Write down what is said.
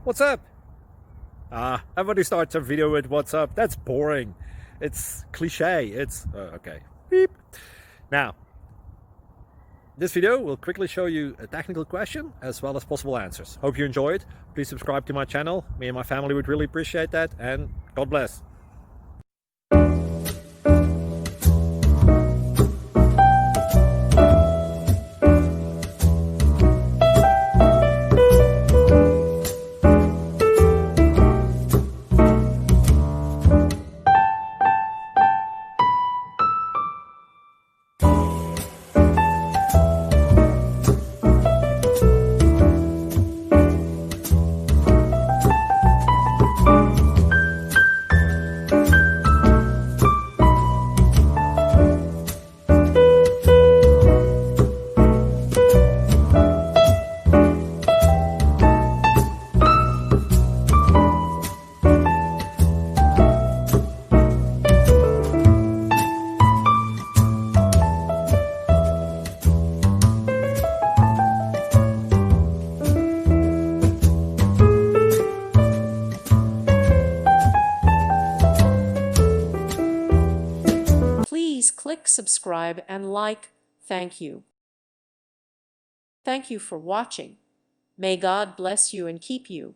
What's up? Everybody starts a video with what's up. That's boring. It's cliche. It's okay. Beep. Now, this video will quickly show you a technical question as well as possible answers. Hope you enjoy it. Please subscribe to my channel. Me and my family would really appreciate that, and God bless. Please click subscribe and like. Thank you. Thank you for watching. May God bless you and keep you.